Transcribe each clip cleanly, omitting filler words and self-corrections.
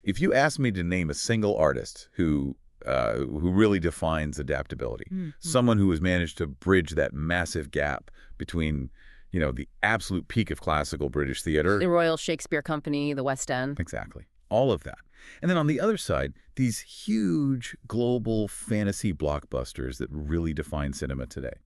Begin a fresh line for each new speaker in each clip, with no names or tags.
If you ask me to name a single artist who really defines adaptability, someone who has managed to bridge that massive gap between, the absolute peak of classical British theater.
The Royal Shakespeare Company, the West End.
Exactly. All of that. And then on the other side, these huge global fantasy blockbusters that really define cinema today.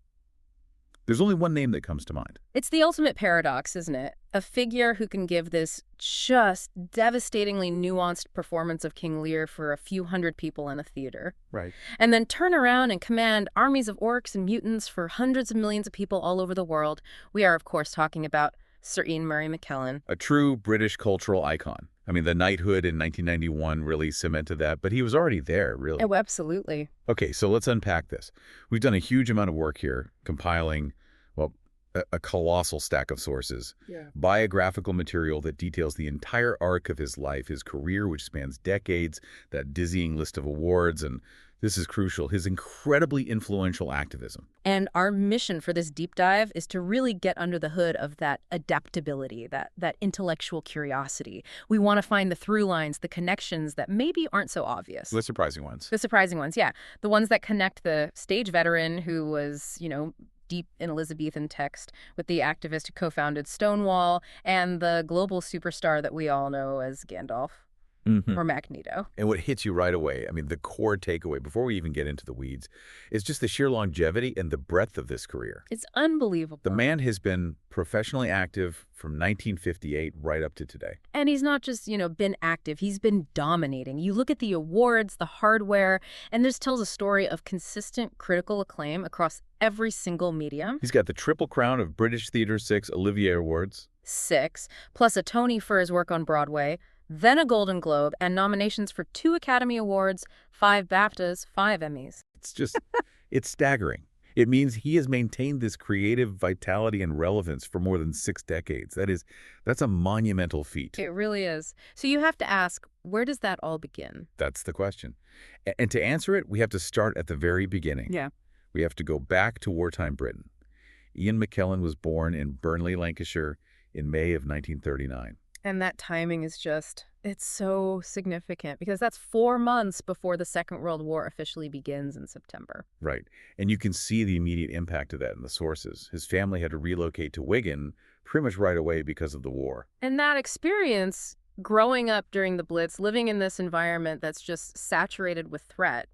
There's only one name that comes to mind.
It's the ultimate paradox, isn't it? A figure who can give this just devastatingly nuanced performance of King Lear for a few hundred people in a theater.
Right.
And then turn around and command armies of orcs and mutants for hundreds of millions of people all over the world. We are, of course, talking about Sir Ian Murray McKellen.
A true British cultural icon. I mean, the knighthood in 1991 really cemented that, but he was already there, really.
Oh, absolutely.
Okay, so let's unpack this. We've done a huge amount of work here, compiling, a colossal stack of sources.
Yeah.
Biographical material that details the entire arc of his life, his career, which spans decades, that dizzying list of awards, and this is crucial, his incredibly influential activism.
And our mission for this deep dive is to really get under the hood of that adaptability, that intellectual curiosity. We want to find the through lines, the connections that maybe aren't so obvious.
The surprising ones.
The surprising ones, yeah. The ones that connect the stage veteran who was, deep in Elizabethan text with the activist who co-founded Stonewall and the global superstar that we all know as Gandalf. Or Magneto.
And what hits you right away, I mean, the core takeaway, before we even get into the weeds, is just the sheer longevity and the breadth of this career.
It's unbelievable.
The man has been professionally active from 1958 right up to today.
And he's not just, been active. He's been dominating. You look at the awards, the hardware, and this tells a story of consistent critical acclaim across every single medium.
He's got the Triple Crown of British Theatre's 6 Olivier Awards.
6, plus a Tony for his work on Broadway, then a Golden Globe, and nominations for 2 Academy Awards, 5 BAFTAs, 5 Emmys.
It's staggering. It means he has maintained this creative vitality and relevance for more than 6 decades. That's a monumental feat.
It really is. So you have to ask, where does that all begin?
That's the question. And to answer it, we have to start at the very beginning.
Yeah.
We have to go back to wartime Britain. Ian McKellen was born in Burnley, Lancashire in May of 1939.
And that timing is it's so significant because that's 4 months before the Second World War officially begins in September.
Right. And you can see the immediate impact of that in the sources. His family had to relocate to Wigan pretty much right away because of the war.
And that experience, growing up during the Blitz, living in this environment that's just saturated with threat,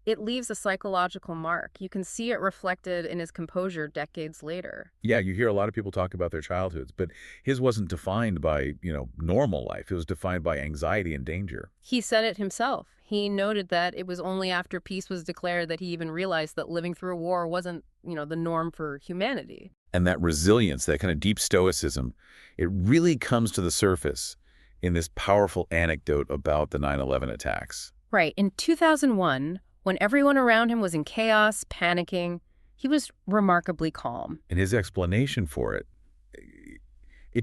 it leaves a psychological mark. You can see it reflected in his composure decades later.
Yeah, you hear a lot of people talk about their childhoods, but his wasn't defined by, normal life. It was defined by anxiety and danger.
He said it himself. He noted that it was only after peace was declared that he even realized that living through a war wasn't, the norm for humanity.
And that resilience, that kind of deep stoicism, it really comes to the surface in this powerful anecdote about the 9/11 attacks.
Right. In 2001, when everyone around him was in chaos, panicking, he was remarkably calm.
And his explanation for it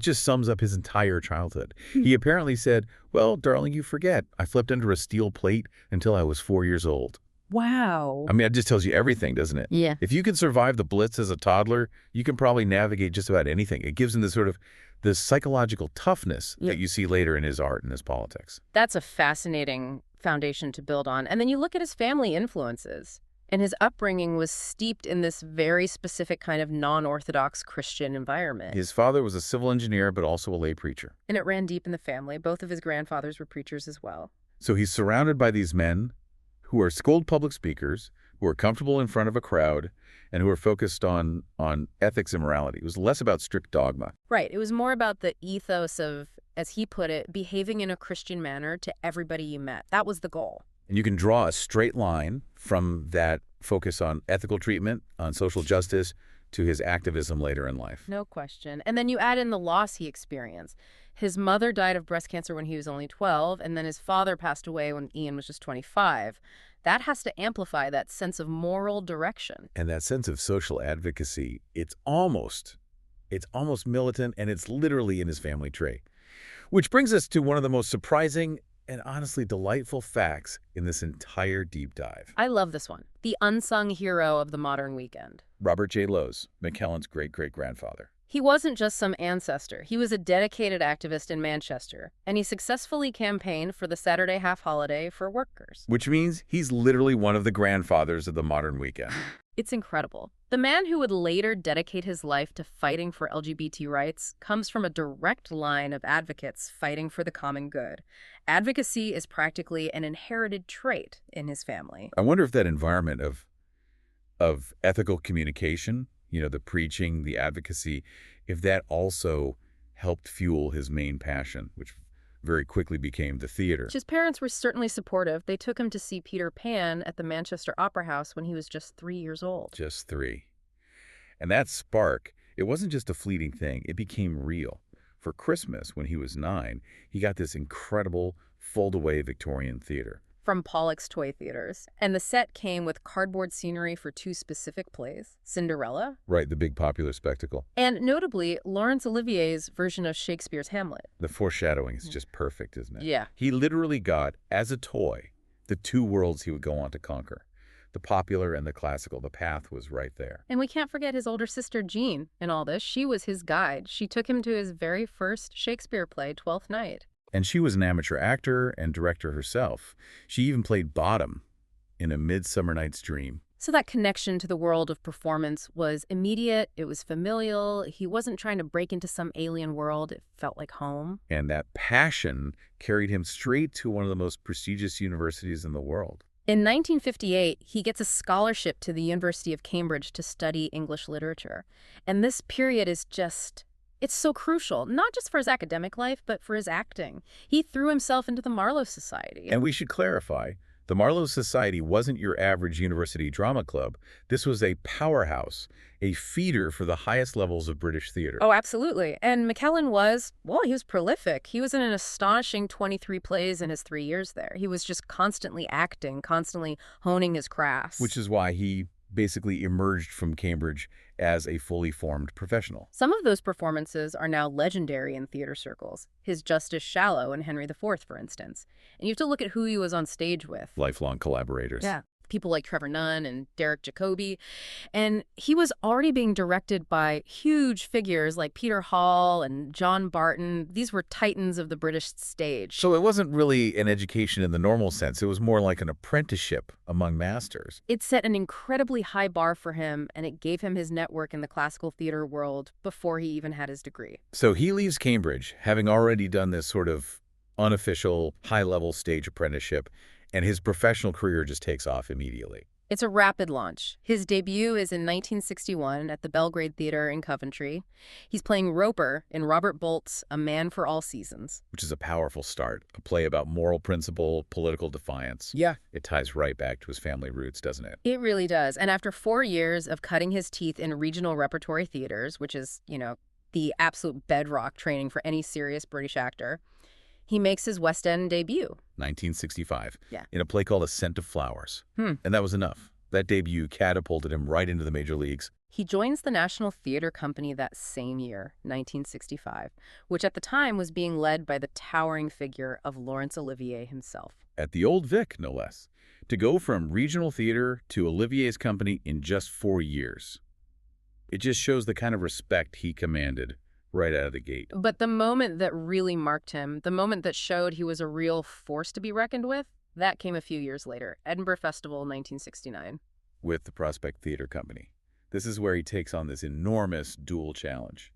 just sums up his entire childhood. He apparently said, "Well, darling, you forget. I slept under a steel plate until I was 4 years old."
Wow.
I mean, it just tells you everything, doesn't it?
Yeah.
If you can survive the Blitz as a toddler, you can probably navigate just about anything. It gives him this psychological toughness that you see later in his art and his politics.
That's a fascinating foundation to build on. And then you look at his family influences. And his upbringing was steeped in this very specific kind of non-Orthodox Christian environment.
His father was a civil engineer, but also a lay preacher.
And it ran deep in the family. Both of his grandfathers were preachers as well.
So he's surrounded by these men who are schooled public speakers, who are comfortable in front of a crowd, and who are focused on ethics and morality. It was less about strict dogma.
Right. It was more about the ethos of, as he put it, behaving in a Christian manner to everybody you met. That was the goal.
And you can draw a straight line from that focus on ethical treatment, on social justice, to his activism later in life.
No question. And then you add in the loss he experienced. His mother died of breast cancer when he was only 12, and then his father passed away when Ian was just 25. That has to amplify that sense of moral direction.
And that sense of social advocacy, it's almost militant, and it's literally in his family tree. Which brings us to one of the most surprising and honestly delightful facts in this entire deep dive.
I love this one. The unsung hero of the modern weekend.
Robert J. Lowes, McKellen's great-great-grandfather.
He wasn't just some ancestor. He was a dedicated activist in Manchester, and he successfully campaigned for the Saturday half-holiday for workers.
Which means he's literally one of the grandfathers of the modern weekend.
It's incredible. The man who would later dedicate his life to fighting for LGBT rights comes from a direct line of advocates fighting for the common good. Advocacy is practically an inherited trait in his family.
I wonder if that environment of ethical communication, the preaching, the advocacy, if that also helped fuel his main passion, which very quickly became the theater.
His parents were certainly supportive. They took him to see Peter Pan at the Manchester Opera House when he was just 3 years old.
Just 3. And that spark, it wasn't just a fleeting thing. It became real. For Christmas, when he was 9, he got this incredible fold-away Victorian theater.
From Pollock's Toy Theaters. And the set came with cardboard scenery for 2 specific plays, Cinderella.
Right, the big popular spectacle.
And notably, Laurence Olivier's version of Shakespeare's Hamlet.
The foreshadowing is just perfect, isn't it?
Yeah.
He literally got, as a toy, the 2 worlds he would go on to conquer. The popular and the classical. The path was right there.
And we can't forget his older sister, Jean, in all this. She was his guide. She took him to his very first Shakespeare play, Twelfth Night.
And she was an amateur actor and director herself. She even played Bottom in A Midsummer Night's Dream.
So that connection to the world of performance was immediate, it was familial, he wasn't trying to break into some alien world, it felt like home.
And that passion carried him straight to one of the most prestigious universities in the world.
In 1958, he gets a scholarship to the University of Cambridge to study English literature. And this period is just... it's so crucial, not just for his academic life, but for his acting. He threw himself into the Marlowe Society.
And we should clarify, the Marlowe Society wasn't your average university drama club. This was a powerhouse, a feeder for the highest levels of British theater.
Oh, absolutely. And McKellen was, well, he was prolific. He was in an astonishing 23 plays in his 3 years there. He was just constantly acting, constantly honing his craft.
Which is why he basically emerged from Cambridge as a fully formed professional.
Some of those performances are now legendary in theater circles. His Justice Shallow in Henry IV, for instance. And you have to look at who he was on stage with.
Lifelong collaborators.
Yeah. People like Trevor Nunn and Derek Jacobi. And he was already being directed by huge figures like Peter Hall and John Barton. These were titans of the British stage.
So it wasn't really an education in the normal sense. It was more like an apprenticeship among masters.
It set an incredibly high bar for him, and it gave him his network in the classical theater world before he even had his degree.
So he leaves Cambridge, having already done this sort of unofficial, high-level stage apprenticeship, and his professional career just takes off immediately.
It's a rapid launch. His debut is in 1961 at the Belgrade Theatre in Coventry. He's playing Roper in Robert Bolt's A Man for All Seasons.
Which is a powerful start, a play about moral principle, political defiance.
Yeah.
It ties right back to his family roots, doesn't it?
It really does. And after 4 years of cutting his teeth in regional repertory theaters, which is, the absolute bedrock training for any serious British actor, he makes his West End debut.
1965.
Yeah.
In a play called A Scent of Flowers. And that was enough. That debut catapulted him right into the major leagues.
He joins the National Theatre Company that same year, 1965, which at the time was being led by the towering figure of Laurence Olivier himself.
At the Old Vic, no less. To go from regional theater to Olivier's company in just 4 years. It just shows the kind of respect he commanded right out of the gate.
But the moment that really marked him, the moment that showed he was a real force to be reckoned with, that came a few years later, Edinburgh Festival, 1969.
With the Prospect Theatre Company. This is where he takes on this enormous dual challenge.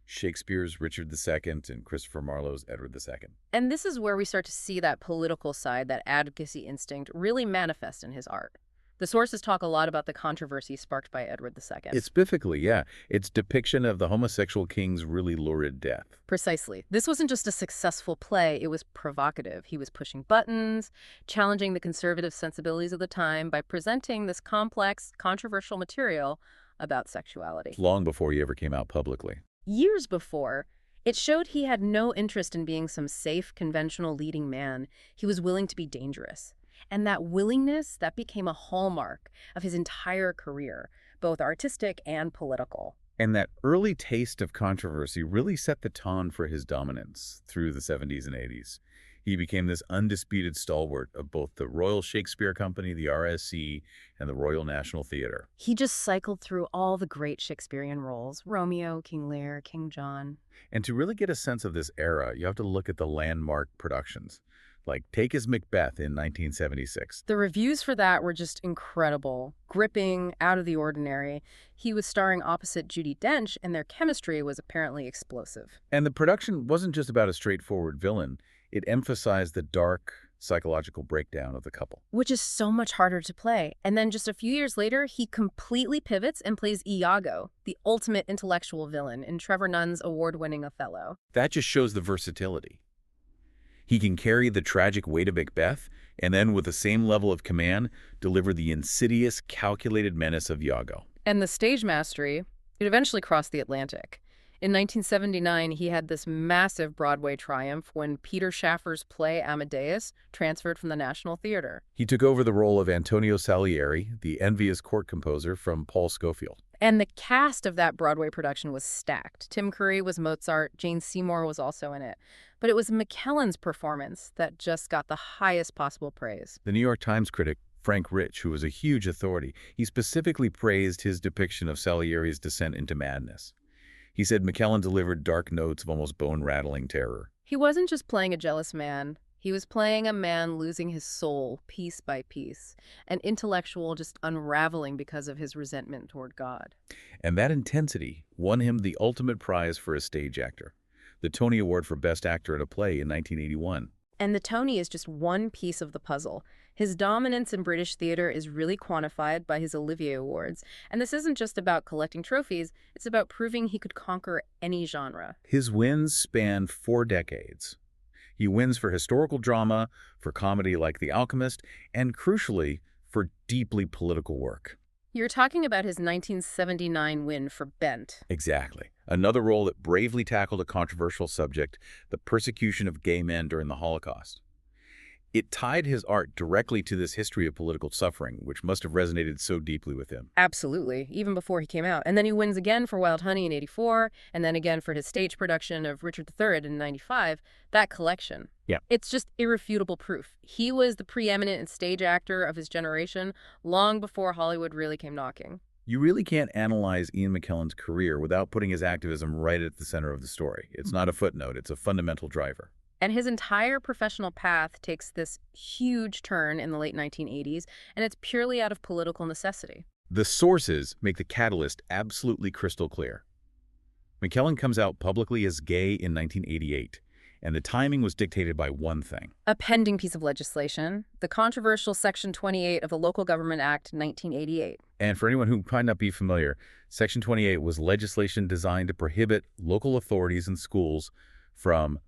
Shakespeare's Richard II and Christopher Marlowe's Edward II.
And this is where we start to see that political side, that advocacy instinct, really manifest in his art. The sources talk a lot about the controversy sparked by Edward II.
It's biblically, yeah. Its depiction of the homosexual king's really lurid death.
Precisely. This wasn't just a successful play, it was provocative. He was pushing buttons, challenging the conservative sensibilities of the time by presenting this complex, controversial material about sexuality.
Long before he ever came out publicly.
Years before, it showed he had no interest in being some safe, conventional leading man. He was willing to be dangerous. And that willingness, that became a hallmark of his entire career, both artistic and political.
And that early taste of controversy really set the tone for his dominance through the 70s and 80s. He became this undisputed stalwart of both the Royal Shakespeare Company, the RSC, and the Royal National Theatre.
He just cycled through all the great Shakespearean roles: Romeo, King Lear, King John.
And to really get a sense of this era, you have to look at the landmark productions, like take his Macbeth in 1976.
The reviews for that were just incredible, gripping, out of the ordinary. He was starring opposite Judi Dench, and their chemistry was apparently explosive.
And the production wasn't just about a straightforward villain. It emphasized the dark psychological breakdown of the couple.
Which is so much harder to play. And then just a few years later, he completely pivots and plays Iago, the ultimate intellectual villain, in Trevor Nunn's award-winning Othello.
That just shows the versatility. He can carry the tragic weight of Macbeth, and then with the same level of command, deliver the insidious, calculated menace of Iago.
And the stage mastery, it eventually crossed the Atlantic. In 1979, he had this massive Broadway triumph when Peter Shaffer's play Amadeus transferred from the National Theatre.
He took over the role of Antonio Salieri, the envious court composer, from Paul Scofield.
And the cast of that Broadway production was stacked. Tim Curry was Mozart, Jane Seymour was also in it. But it was McKellen's performance that just got the highest possible praise.
The New York Times critic, Frank Rich, who was a huge authority, he specifically praised his depiction of Salieri's descent into madness. He said McKellen delivered dark notes of almost bone-rattling terror.
He wasn't just playing a jealous man. He was playing a man losing his soul piece by piece, an intellectual just unraveling because of his resentment toward God.
And that intensity won him the ultimate prize for a stage actor, the Tony Award for Best Actor in a Play in 1981.
And the Tony is just one piece of the puzzle. His dominance in British theater is really quantified by his Olivier Awards. And this isn't just about collecting trophies, it's about proving he could conquer any genre.
His wins span 4 decades. He wins for historical drama, for comedy like The Alchemist, and crucially, for deeply political work.
You're talking about his 1979 win for Bent.
Exactly. Another role that bravely tackled a controversial subject, the persecution of gay men during the Holocaust. It tied his art directly to this history of political suffering, which must have resonated so deeply with him.
Absolutely, even before he came out. And then he wins again for Wild Honey in '84, and then again for his stage production of Richard III in '95. That collection.
Yeah.
It's just irrefutable proof. He was the preeminent stage actor of his generation long before Hollywood really came knocking.
You really can't analyze Ian McKellen's career without putting his activism right at the center of the story. It's not a footnote, it's a fundamental driver.
And his entire professional path takes this huge turn in the late 1980s, and it's purely out of political necessity.
The sources make the catalyst absolutely crystal clear. McKellen comes out publicly as gay in 1988, and the timing was dictated by one thing.
A pending piece of legislation, the controversial Section 28 of the Local Government Act 1988.
And for anyone who might not be familiar, Section 28 was legislation designed to prohibit local authorities and schools from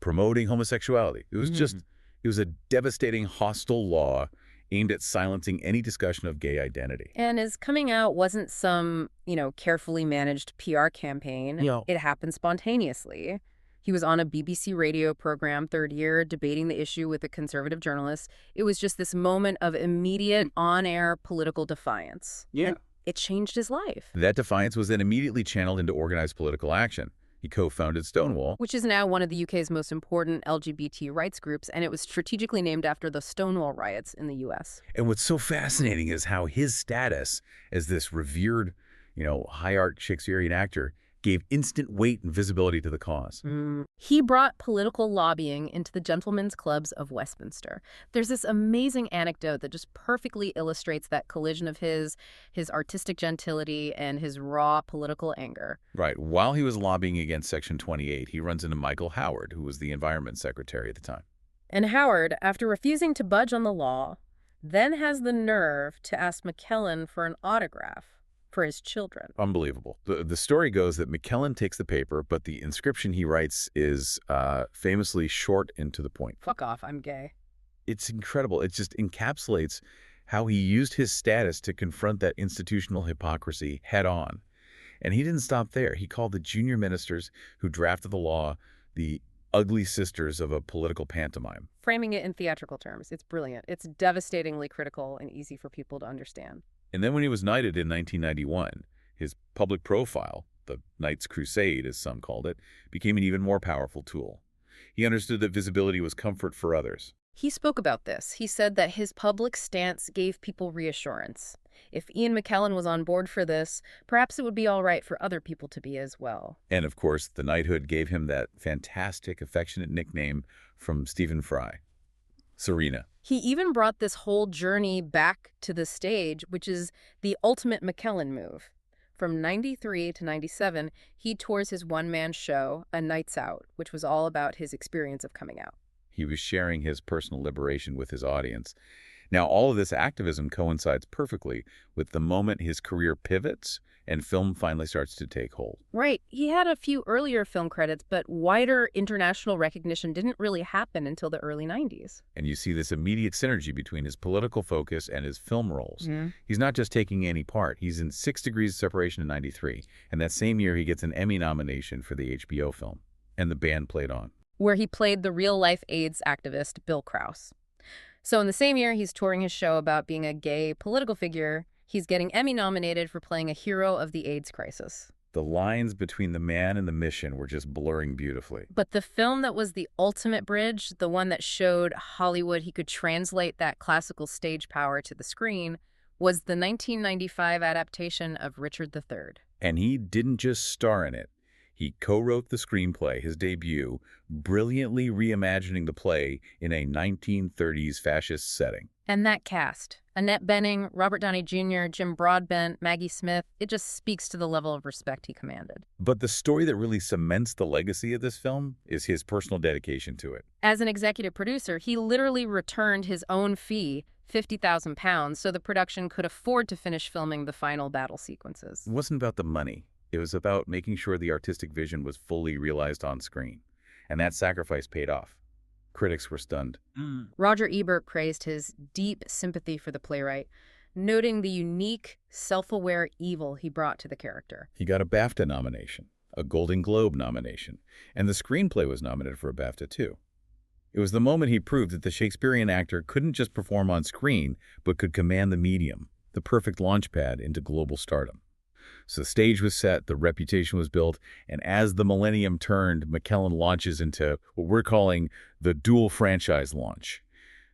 promoting homosexuality. It was a devastating, hostile law aimed at silencing any discussion of gay identity.
And his coming out wasn't some, carefully managed PR campaign. It happened spontaneously. He was on a BBC radio program, Third Year, debating the issue with a conservative journalist. It was just this moment of immediate on-air political defiance.
Yeah.
And it changed his life.
That defiance was then immediately channeled into organized political action. He co-founded Stonewall,
which is now one of the UK's most important LGBT rights groups, and it was strategically named after the Stonewall riots in the US.
And what's so fascinating is how his status as this revered, high art Shakespearean actor gave instant weight and visibility to the cause.
He brought political lobbying into the Gentlemen's Clubs of Westminster. There's this amazing anecdote that just perfectly illustrates that collision of his artistic gentility and his raw political anger.
Right. While he was lobbying against Section 28, he runs into Michael Howard, who was the Environment Secretary at the time.
And Howard, after refusing to budge on the law, then has the nerve to ask McKellen for an autograph for his children.
Unbelievable. The story goes that McKellen takes the paper, but the inscription he writes is famously short and to the point.
Fuck off, I'm gay.
It's incredible. It just encapsulates how he used his status to confront that institutional hypocrisy head on. And he didn't stop there. He called the junior ministers who drafted the law the ugly sisters of a political pantomime.
Framing it in theatrical terms, it's brilliant. It's devastatingly critical and easy for people to understand.
And then when he was knighted in 1991, his public profile, the Knight's Crusade, as some called it, became an even more powerful tool. He understood that visibility was comfort for others.
He spoke about this. He said that his public stance gave people reassurance. If Ian McKellen was on board for this, perhaps it would be all right for other people to be as well.
And of course, the knighthood gave him that fantastic, affectionate nickname from Stephen Fry, Serena.
He even brought this whole journey back to the stage, which is the ultimate McKellen move. From 93 to 97, he tours his one-man show, A Night's Out, which was all about his experience of coming out.
He was sharing his personal liberation with his audience. Now, all of this activism coincides perfectly with the moment his career pivots and film finally starts to take hold.
Right. He had a few earlier film credits, but wider international recognition didn't really happen until the early 90s.
And you see this immediate synergy between his political focus and his film roles. He's not just taking any part. He's in 6 Degrees of Separation in 93, and that same year he gets an Emmy nomination for the HBO film, And the Band Played On,
where he played the real-life AIDS activist Bill Krause. So in the same year, he's touring his show about being a gay political figure. He's getting Emmy nominated for playing a hero of the AIDS crisis.
The lines between the man and the mission were just blurring beautifully.
But the film that was the ultimate bridge, the one that showed Hollywood he could translate that classical stage power to the screen, was the 1995 adaptation of Richard III.
And he didn't just star in it. He co-wrote the screenplay, his debut, brilliantly reimagining the play in a 1930s fascist setting.
And that cast, Annette Bening, Robert Downey Jr., Jim Broadbent, Maggie Smith, it just speaks to the level of respect he commanded.
But the story that really cements the legacy of this film is his personal dedication to it.
As an executive producer, he literally returned his own fee, £50,000, so the production could afford to finish filming the final battle sequences.
It wasn't about the money. It was about making sure the artistic vision was fully realized on screen. And that sacrifice paid off. Critics were stunned.
Roger Ebert praised his deep sympathy for the playwright, noting the unique, self-aware evil he brought to the character.
He got a BAFTA nomination, a Golden Globe nomination, and the screenplay was nominated for a BAFTA too. It was the moment he proved that the Shakespearean actor couldn't just perform on screen, but could command the medium, the perfect launchpad into global stardom. So the stage was set, the reputation was built, and as the millennium turned, McKellen launches into what we're calling the dual franchise launch.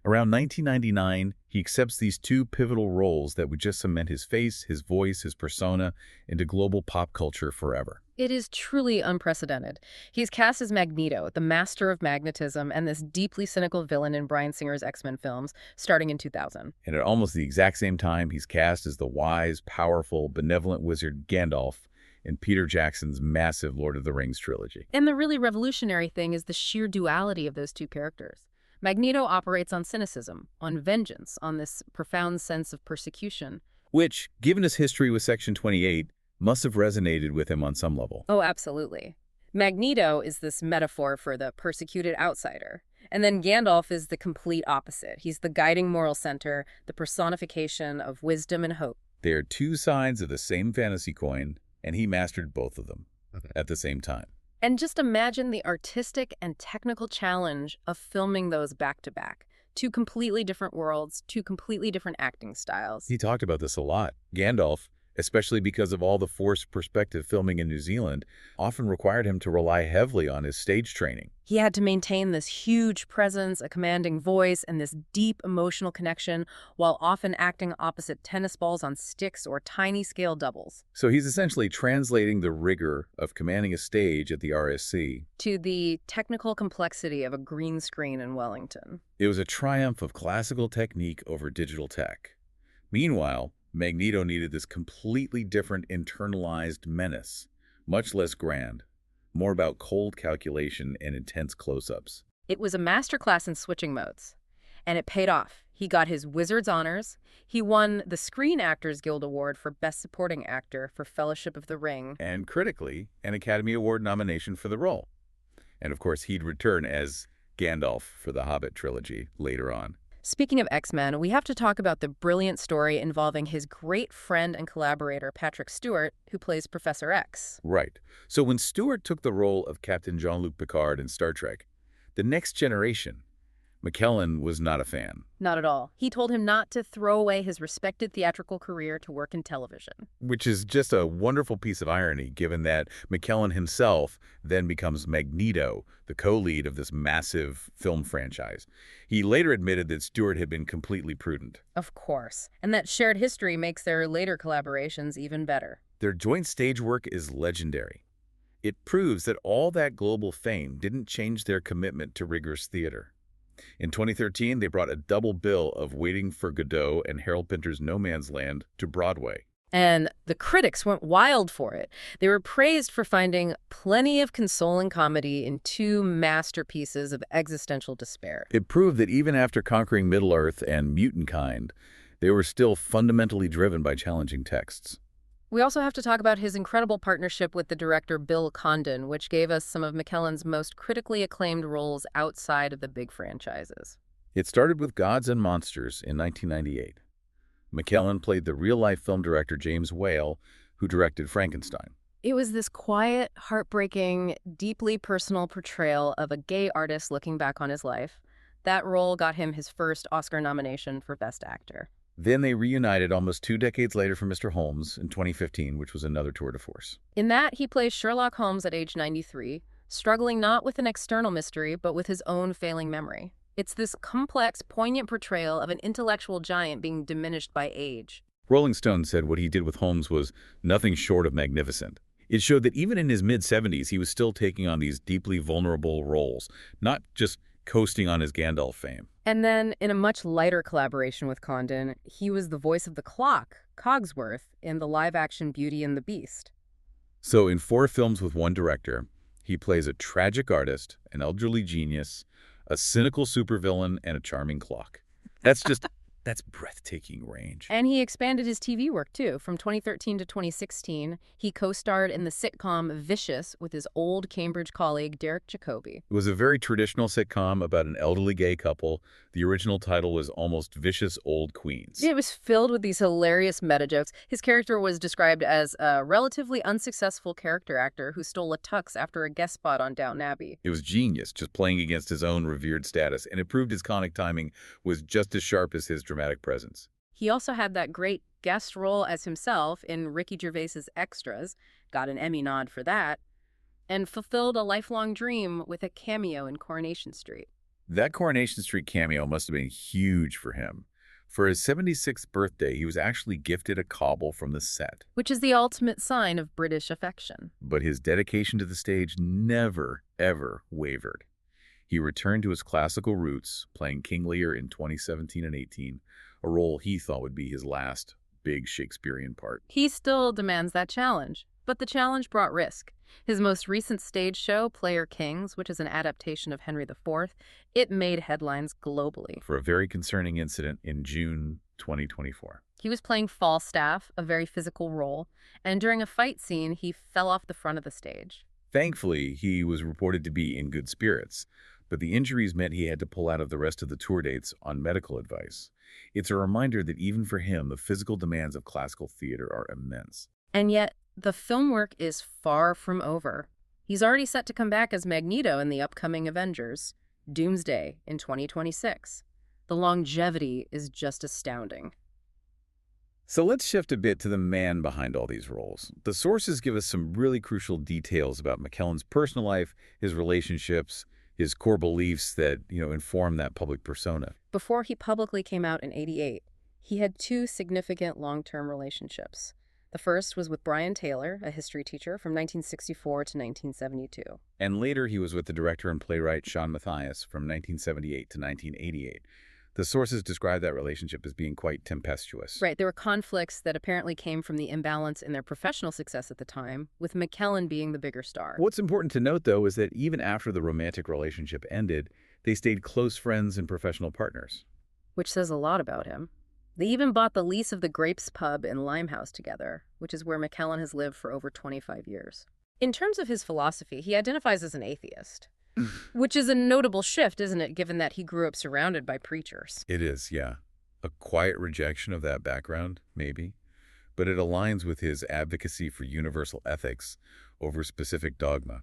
Around 1999, he accepts these 2 pivotal roles that would just cement his face, his voice, his persona into global pop culture forever.
It is truly unprecedented. He's cast as Magneto, the master of magnetism, and this deeply cynical villain in Bryan Singer's X-Men films, starting in 2000.
And at almost the exact same time, he's cast as the wise, powerful, benevolent wizard Gandalf in Peter Jackson's massive Lord of the Rings trilogy.
And the really revolutionary thing is the sheer duality of those 2 characters. Magneto operates on cynicism, on vengeance, on this profound sense of persecution.
Which, given his history with Section 28, must have resonated with him on some level.
Oh, absolutely. Magneto is this metaphor for the persecuted outsider. And then Gandalf is the complete opposite. He's the guiding moral center, the personification of wisdom and hope.
They are 2 sides of the same fantasy coin, and he mastered both of them at the same time.
And just imagine the artistic and technical challenge of filming those back-to-back. 2 completely different worlds, 2 completely different acting styles.
He talked about this a lot. Gandalf, especially because of all the forced perspective filming in New Zealand, often required him to rely heavily on his stage training.
He had to maintain this huge presence, a commanding voice, and this deep emotional connection, while often acting opposite tennis balls on sticks or tiny scale doubles.
So he's essentially translating the rigor of commanding a stage at the RSC
to the technical complexity of a green screen in Wellington.
It was a triumph of classical technique over digital tech. Meanwhile, Magneto needed this completely different internalized menace, much less grand, more about cold calculation and intense close-ups.
It was a masterclass in switching modes, and it paid off. He got his Wizard's honors. He won the Screen Actors Guild Award for Best Supporting Actor for Fellowship of the Ring.
And critically, an Academy Award nomination for the role. And of course, he'd return as Gandalf for the Hobbit trilogy later on.
Speaking of X-Men, we have to talk about the brilliant story involving his great friend and collaborator, Patrick Stewart, who plays Professor X.
Right. So when Stewart took the role of Captain Jean-Luc Picard in Star Trek, The Next Generation, McKellen was not a fan,
Not at all. He told him not to throw away his respected theatrical career to work in television.
which is just a wonderful piece of irony given that McKellen himself then becomes Magneto, the co-lead of this massive film franchise. He later admitted that Stewart had been completely prudent.
Of course. And that shared history makes their later collaborations even better.
Their joint stage work is legendary. It proves that all that global fame didn't change their commitment to rigorous theater. In 2013, they brought a double bill of Waiting for Godot and Harold Pinter's No Man's Land to Broadway.
And the critics went wild for it. They were praised for finding plenty of consoling comedy in two masterpieces of existential despair.
It proved that even after conquering Middle-earth and Mutantkind, they were still fundamentally driven by challenging texts.
We also have to talk about his incredible partnership with the director Bill Condon, which gave us some of McKellen's most critically acclaimed roles outside of the big franchises.
It started with Gods and Monsters in 1998. McKellen played the real-life film director James Whale, who directed Frankenstein.
It was this quiet, heartbreaking, deeply personal portrayal of a gay artist looking back on his life. That role got him his first Oscar nomination for Best Actor.
Then they reunited almost 2 decades later for Mr. Holmes in 2015, which was another tour de force.
In that, he plays Sherlock Holmes at age 93, struggling not with an external mystery, but with his own failing memory. It's this complex, poignant portrayal of an intellectual giant being diminished by age.
Rolling Stone said what he did with Holmes was nothing short of magnificent. It showed that even in his mid-70s, he was still taking on these deeply vulnerable roles, not just coasting on his Gandalf fame.
And then, in a much lighter collaboration with Condon, he was the voice of the clock, Cogsworth, in the live-action Beauty and the Beast.
So in 4 films with one director, he plays a tragic artist, an elderly genius, a cynical supervillain, and a charming clock. That's breathtaking range.
And he expanded his TV work, too. From 2013 to 2016, he co-starred in the sitcom Vicious with his old Cambridge colleague Derek Jacobi.
It was a very traditional sitcom about an elderly gay couple. The original title was Almost Vicious Old Queens.
It was filled with these hilarious meta-jokes. His character was described as a relatively unsuccessful character actor who stole a tux after a guest spot on Downton Abbey.
It was genius, just playing against his own revered status, and it proved his comic timing was just as sharp as his dramatic presence.
He also had that great guest role as himself in Ricky Gervais's Extras, got an Emmy nod for that, and fulfilled a lifelong dream with a cameo in Coronation Street.
That Coronation Street cameo must have been huge for him. For his 76th birthday, he was actually gifted a cobble from the set.
Which is the ultimate sign of British affection.
But his dedication to the stage never, ever wavered. He returned to his classical roots, playing King Lear in 2017 and 18, a role he thought would be his last big Shakespearean part.
He still demands that challenge, but the challenge brought risk. His most recent stage show, Player Kings, which is an adaptation of Henry IV, it made headlines globally.
For a very concerning incident in June 2024.
He was playing Falstaff, a very physical role, and during a fight scene, he fell off the front of the stage.
Thankfully, he was reported to be in good spirits, but the injuries meant he had to pull out of the rest of the tour dates on medical advice. It's a reminder that even for him, the physical demands of classical theater are immense.
And yet, the film work is far from over. He's already set to come back as Magneto in the upcoming Avengers, Doomsday in 2026. The longevity is just astounding.
So let's shift a bit to the man behind all these roles. The sources give us some really crucial details about McKellen's personal life, his relationships, his core beliefs that, inform that public persona.
Before he publicly came out in '88, he had 2 significant long-term relationships. The first was with Brian Taylor, a history teacher, from 1964 to 1972.
And later he was with the director and playwright Sean Matthias from 1978 to 1988. The sources describe that relationship as being quite tempestuous.
Right, there were conflicts that apparently came from the imbalance in their professional success at the time, with McKellen being the bigger star.
What's important to note, though, is that even after the romantic relationship ended, they stayed close friends and professional partners.
Which says a lot about him. They even bought the lease of the Grapes pub in Limehouse together, which is where McKellen has lived for over 25 years. In terms of his philosophy, he identifies as an atheist. Which is a notable shift, isn't it, given that he grew up surrounded by preachers?
It is, yeah. A quiet rejection of that background, maybe. But it aligns with his advocacy for universal ethics over specific dogma.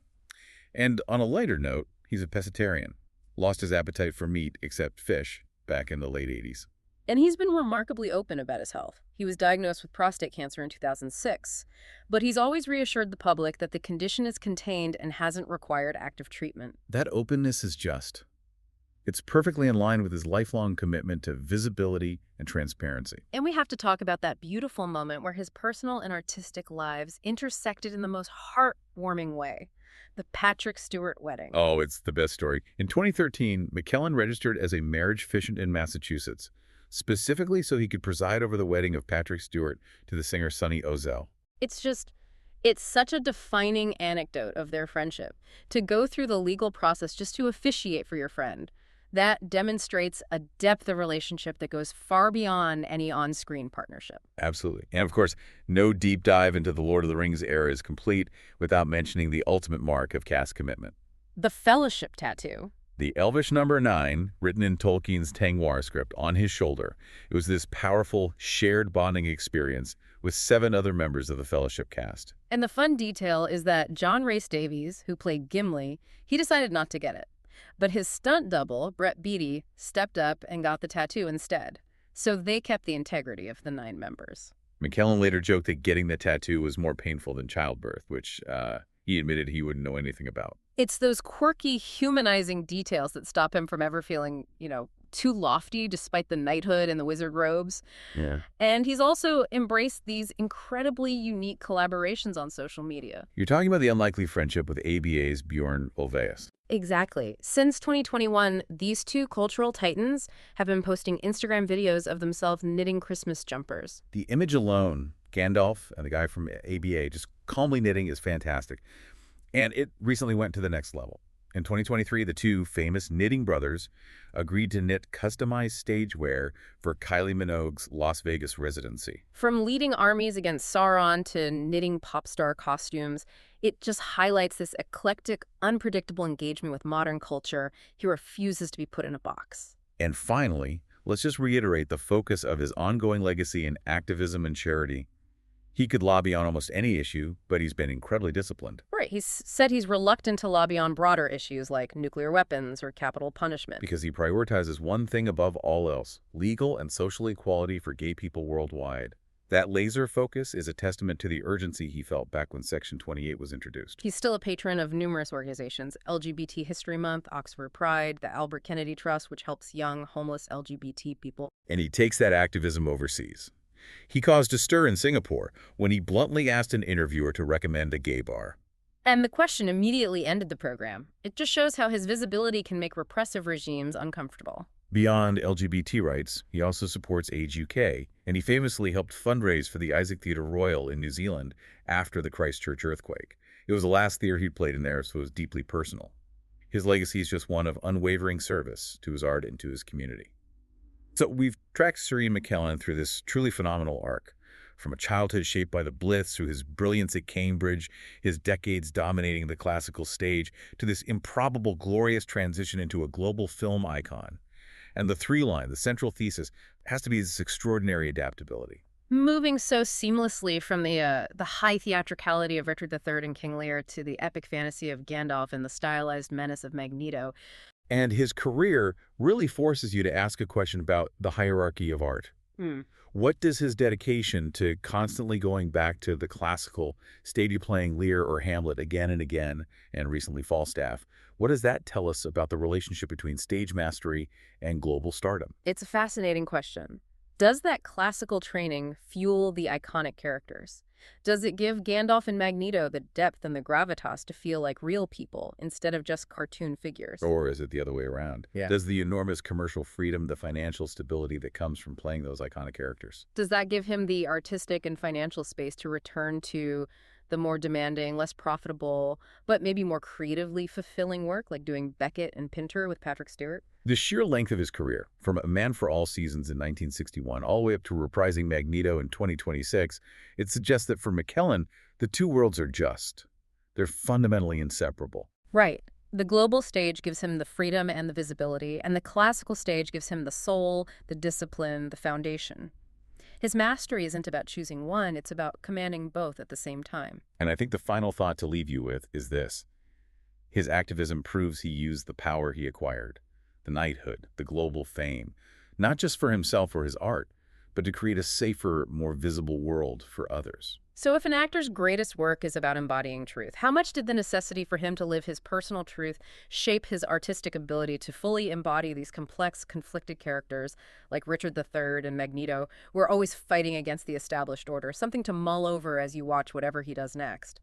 And on a lighter note, he's a pescatarian. lost his appetite for meat except fish back in the late 80s.
And he's been remarkably open about his health. He was diagnosed with prostate cancer in 2006, but he's always reassured the public that the condition is contained and hasn't required active treatment.
That openness is just. It's perfectly in line with his lifelong commitment to visibility and transparency.
And we have to talk about that beautiful moment where his personal and artistic lives intersected in the most heartwarming way. The Patrick Stewart wedding.
Oh, it's the best story. In 2013, McKellen registered as a marriage officiant in Massachusetts, specifically so he could preside over the wedding of Patrick Stewart to the singer Sonny Ozell.
It's such a defining anecdote of their friendship. To go through the legal process just to officiate for your friend, that demonstrates a depth of relationship that goes far beyond any on-screen partnership.
Absolutely. And of course, no deep dive into the Lord of the Rings era is complete without mentioning the ultimate mark of cast commitment.
The Fellowship tattoo.
The Elvish number 9, written in Tolkien's Tengwar script, on his shoulder. It was this powerful, shared bonding experience with 7 other members of the Fellowship cast.
And the fun detail is that John Rhys Davies, who played Gimli, he decided not to get it. But his stunt double, Brett Beatty, stepped up and got the tattoo instead. So they kept the integrity of the 9 members.
McKellen later joked that getting the tattoo was more painful than childbirth, which he admitted he wouldn't know anything about.
It's those quirky, humanizing details that stop him from ever feeling, too lofty despite the knighthood and the wizard robes.
Yeah.
And he's also embraced these incredibly unique collaborations on social media.
You're talking about the unlikely friendship with ABA's Bjorn Ulvaeus.
Exactly. Since 2021, these 2 cultural titans have been posting Instagram videos of themselves knitting Christmas jumpers.
The image alone, Gandalf and the guy from ABA, just calmly knitting, is fantastic. And it recently went to the next level. In 2023, the 2 famous knitting brothers agreed to knit customized stage wear for Kylie Minogue's Las Vegas residency.
From leading armies against Sauron to knitting pop star costumes, it just highlights this eclectic, unpredictable engagement with modern culture. He refuses to be put in a box.
And finally, let's just reiterate the focus of his ongoing legacy in activism and charity. He could lobby on almost any issue, but he's been incredibly disciplined.
Right. He's said he's reluctant to lobby on broader issues like nuclear weapons or capital punishment.
Because he prioritizes one thing above all else: legal and social equality for gay people worldwide. That laser focus is a testament to the urgency he felt back when Section 28 was introduced.
He's still a patron of numerous organizations: LGBT History Month, Oxford Pride, the Albert Kennedy Trust, which helps young, homeless LGBT people.
And he takes that activism overseas. He caused a stir in Singapore when he bluntly asked an interviewer to recommend a gay bar.
And the question immediately ended the program. It just shows how his visibility can make repressive regimes uncomfortable.
Beyond LGBT rights, he also supports Age UK, and he famously helped fundraise for the Isaac Theatre Royal in New Zealand after the Christchurch earthquake. It was the last theatre he'd played in there, so it was deeply personal. His legacy is just one of unwavering service to his art and to his community. So we've tracked Sir Ian McKellen through this truly phenomenal arc, from a childhood shaped by the Bliths, through his brilliance at Cambridge, his decades dominating the classical stage, to this improbable, glorious transition into a global film icon. And the through-line, the central thesis, has to be this extraordinary adaptability.
Moving so seamlessly from the high theatricality of Richard III and King Lear to the epic fantasy of Gandalf and the stylized menace of Magneto.
And his career really forces you to ask a question about the hierarchy of art. What does his dedication to constantly going back to the classical, stadium-playing Lear or Hamlet again and again, and recently Falstaff, what does that tell us about the relationship between stage mastery and global stardom?
It's a fascinating question. Does that classical training fuel the iconic characters? Does it give Gandalf and Magneto the depth and the gravitas to feel like real people instead of just cartoon figures?
Or is it the other way around?
Yeah.
Does the enormous commercial freedom, the financial stability that comes from playing those iconic characters?
Does that give him the artistic and financial space to return to the more demanding, less profitable, but maybe more creatively fulfilling work, like doing Beckett and Pinter with Patrick Stewart?
The sheer length of his career, from A Man for All Seasons in 1961 all the way up to reprising Magneto in 2026, it suggests that for McKellen, the two worlds are just. They're fundamentally inseparable.
Right. The global stage gives him the freedom and the visibility, and the classical stage gives him the soul, the discipline, the foundation. His mastery isn't about choosing one, it's about commanding both at the same time.
And I think the final thought to leave you with is this. His activism proves he used the power he acquired, the knighthood, the global fame, not just for himself or his art, but to create a safer, more visible world for others.
So if an actor's greatest work is about embodying truth, how much did the necessity for him to live his personal truth shape his artistic ability to fully embody these complex, conflicted characters like Richard III and Magneto, who are always fighting against the established order, something to mull over as you watch whatever he does next?